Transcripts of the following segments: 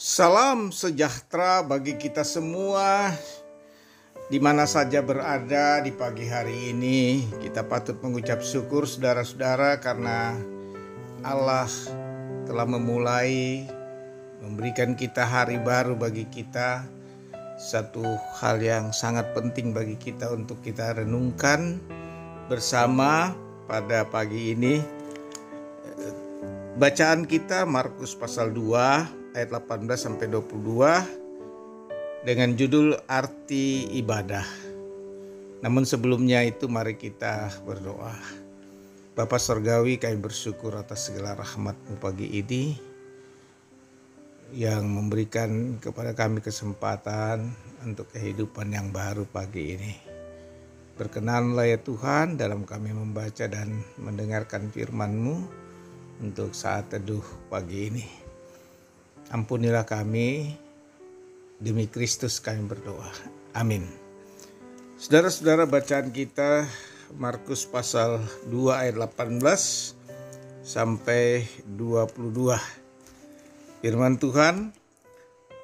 Salam sejahtera bagi kita semua, di mana saja berada di pagi hari ini. Kita patut mengucap syukur saudara-saudara karena Allah telah memulai memberikan kita hari baru bagi kita. Satu hal yang sangat penting bagi kita untuk kita renungkan bersama pada pagi ini. Bacaan kita Markus pasal 2 ayat 18 sampai 22 dengan judul arti ibadah. Namun sebelumnya itu mari kita berdoa. Bapa Surgawi, kami bersyukur atas segala rahmat-Mu pagi ini yang memberikan kepada kami kesempatan untuk kehidupan yang baru pagi ini. Berkenanlah ya Tuhan dalam kami membaca dan mendengarkan firman-Mu untuk saat teduh pagi ini. Ampunilah kami, demi Kristus kami berdoa. Amin. Saudara-saudara, bacaan kita Markus pasal 2 ayat 18 sampai 22. Firman Tuhan,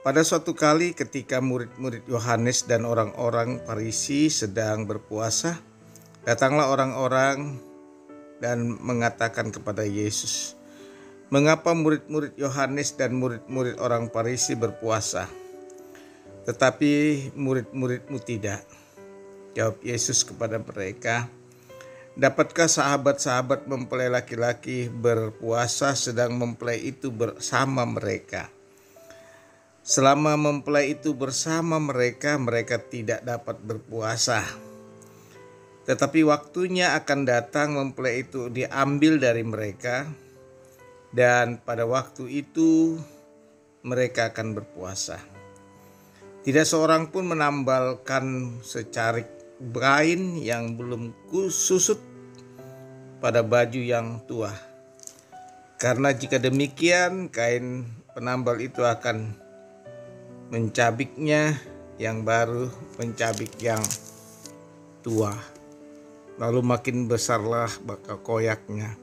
pada suatu kali ketika murid-murid Yohanes dan orang-orang Farisi sedang berpuasa, datanglah orang-orang dan mengatakan kepada Yesus, "Mengapa murid-murid Yohanes dan murid-murid orang Farisi berpuasa, tetapi murid-murid-Mu tidak?" Jawab Yesus kepada mereka, "Dapatkah sahabat-sahabat mempelai laki-laki berpuasa sedang mempelai itu bersama mereka? Selama mempelai itu bersama mereka, mereka tidak dapat berpuasa. Tetapi waktunya akan datang mempelai itu diambil dari mereka, dan pada waktu itu mereka akan berpuasa. Tidak seorang pun menambalkan secarik kain yang belum susut pada baju yang tua. Karena jika demikian, kain penambal itu akan mencabiknya yang baru mencabik yang tua. Lalu makin besarlah bakal koyaknya.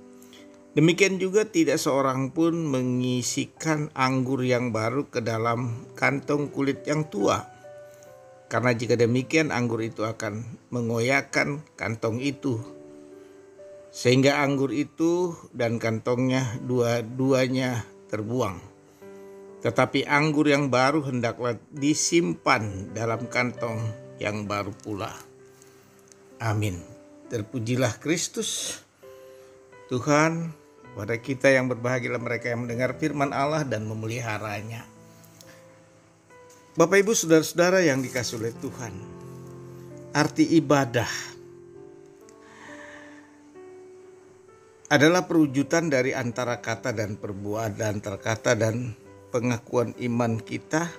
Demikian juga tidak seorang pun mengisikan anggur yang baru ke dalam kantong kulit yang tua. Karena jika demikian anggur itu akan mengoyakkan kantong itu, sehingga anggur itu dan kantongnya dua-duanya terbuang. Tetapi anggur yang baru hendaklah disimpan dalam kantong yang baru pula." Amin. Terpujilah Kristus. Tuhan, pada kita yang berbahagialah mereka yang mendengar firman Allah dan memeliharanya. Bapak Ibu saudara-saudara yang dikasihi oleh Tuhan, arti ibadah adalah perwujudan dari antara kata dan perbuatan, antara kata dan pengakuan iman kita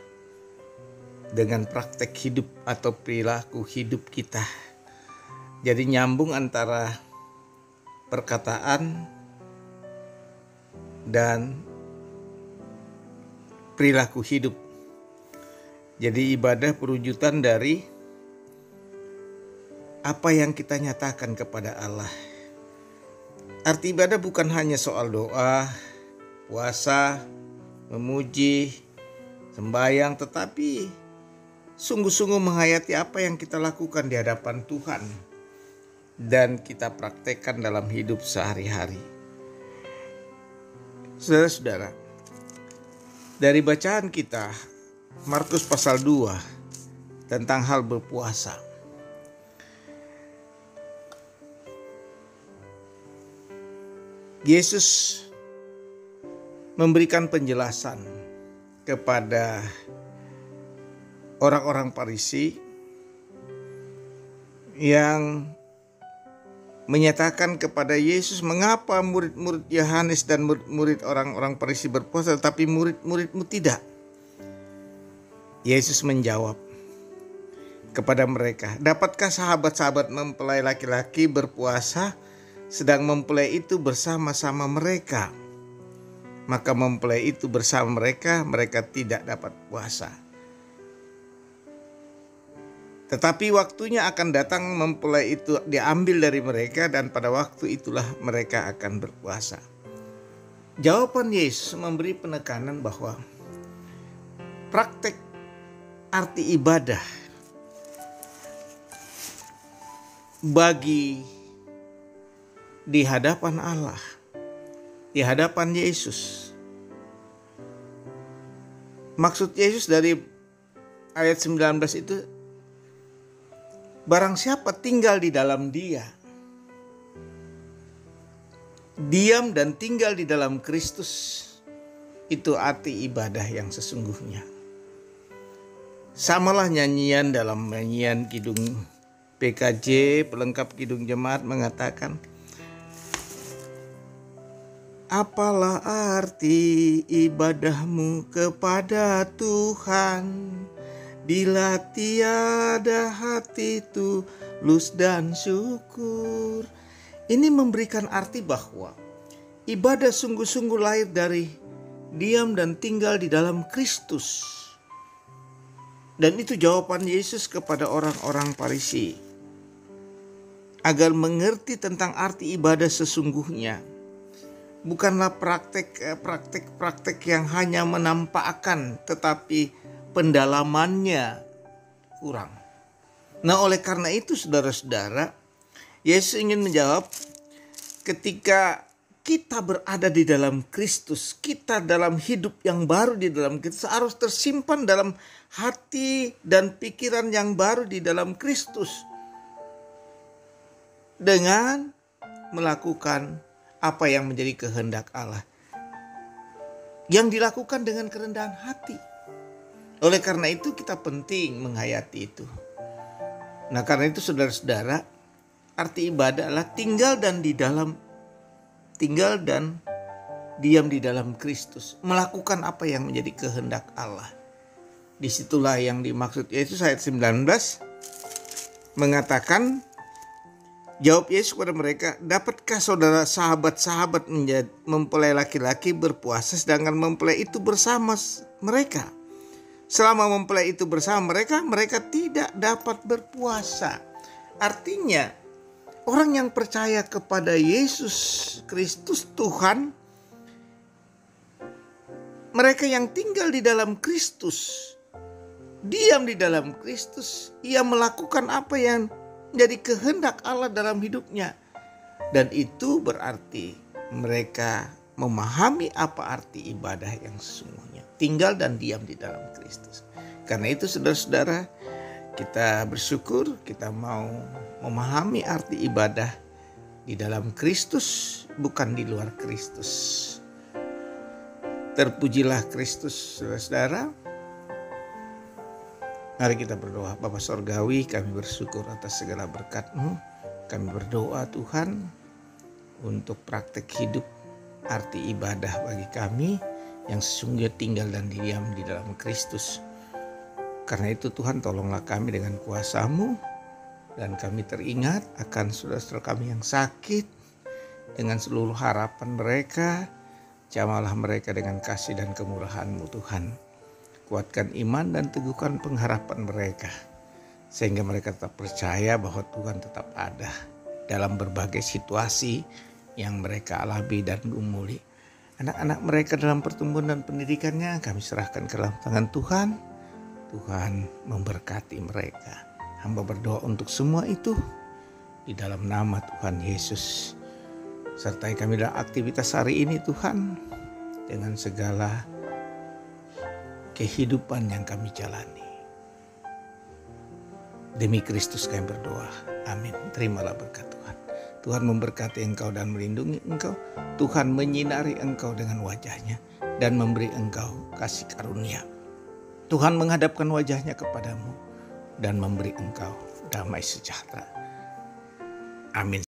dengan praktek hidup atau perilaku hidup kita. Jadi nyambung antara perkataan dan perilaku hidup. Jadi ibadah perwujudan dari apa yang kita nyatakan kepada Allah. Arti ibadah bukan hanya soal doa, puasa, memuji, sembahyang, tetapi sungguh-sungguh menghayati apa yang kita lakukan di hadapan Tuhan dan kita praktekkan dalam hidup sehari-hari. Saudara-saudara, dari bacaan kita Markus pasal 2 tentang hal berpuasa, Yesus memberikan penjelasan kepada orang-orang Farisi yang menyatakan kepada Yesus, "Mengapa murid-murid Yohanes dan murid orang-orang Farisi berpuasa tetapi murid-murid-Mu tidak?" Yesus menjawab kepada mereka, "Dapatkah sahabat-sahabat mempelai laki-laki berpuasa sedang mempelai itu bersama-sama mereka? Maka mempelai itu bersama mereka, mereka tidak dapat puasa. Tetapi waktunya akan datang mempelai itu diambil dari mereka, dan pada waktu itulah mereka akan berpuasa." Jawaban Yesus memberi penekanan bahwa praktek arti ibadah bagi di hadapan Allah, di hadapan Yesus. Maksud Yesus dari ayat 19 itu, barang siapa tinggal di dalam Dia, diam dan tinggal di dalam Kristus, itu arti ibadah yang sesungguhnya. Samalah nyanyian dalam nyanyian Kidung PKJ, pelengkap Kidung Jemaat mengatakan, apalah arti ibadahmu kepada Tuhan, bila tiada hati tulus dan syukur. Ini memberikan arti bahwa ibadah sungguh-sungguh lahir dari diam dan tinggal di dalam Kristus. Dan itu jawaban Yesus kepada orang-orang Farisi, agar mengerti tentang arti ibadah sesungguhnya. Bukanlah praktek-praktek yang hanya menampakkan, tetapi pendalamannya kurang. Nah, oleh karena itu saudara-saudara, Yesus ingin menjawab, ketika kita berada di dalam Kristus, kita dalam hidup yang baru di dalam Kristus, harus tersimpan dalam hati dan pikiran yang baru di dalam Kristus, dengan melakukan apa yang menjadi kehendak Allah, yang dilakukan dengan kerendahan hati. Oleh karena itu kita penting menghayati itu. Nah, karena itu saudara-saudara, arti ibadah adalah tinggal dan diam di dalam Kristus, melakukan apa yang menjadi kehendak Allah. Disitulah yang dimaksud Yesus. Ayat 19 mengatakan, jawab Yesus kepada mereka, dapatkah saudara sahabat-sahabat mempelai laki-laki berpuasa sedangkan mempelai itu bersama mereka? Selama mempelai itu bersama mereka, mereka tidak dapat berpuasa. Artinya, orang yang percaya kepada Yesus Kristus Tuhan, mereka yang tinggal di dalam Kristus, diam di dalam Kristus, ia melakukan apa yang menjadi kehendak Allah dalam hidupnya. Dan itu berarti mereka memahami apa arti ibadah yang sesungguhnya, tinggal dan diam di dalam Kristus. Karena itu saudara-saudara, kita bersyukur kita mau memahami arti ibadah di dalam Kristus, bukan di luar Kristus. Terpujilah Kristus, saudara-saudara. Mari kita berdoa. Bapa Sorgawi, kami bersyukur atas segala berkat-Mu. Kami berdoa Tuhan untuk praktek hidup arti ibadah bagi kami yang sesungguhnya tinggal dan diam di dalam Kristus. Karena itu Tuhan, tolonglah kami dengan kuasa-Mu, dan kami teringat akan saudara-saudara kami yang sakit, dengan seluruh harapan mereka. Jamalah mereka dengan kasih dan kemurahan-Mu Tuhan. Kuatkan iman dan teguhkan pengharapan mereka, sehingga mereka tetap percaya bahwa Tuhan tetap ada dalam berbagai situasi yang mereka alami dan gumuli. Anak-anak mereka dalam pertumbuhan dan pendidikannya kami serahkan ke dalam tangan Tuhan. Tuhan memberkati mereka. Hamba berdoa untuk semua itu di dalam nama Tuhan Yesus. Sertai kami dalam aktivitas hari ini Tuhan, dengan segala kehidupan yang kami jalani. Demi Kristus kami berdoa. Amin. Terimalah berkat Tuhan. Tuhan memberkati engkau dan melindungi engkau. Tuhan menyinari engkau dengan wajahnya dan memberi engkau kasih karunia. Tuhan menghadapkan wajahnya kepadamu dan memberi engkau damai sejahtera. Amin.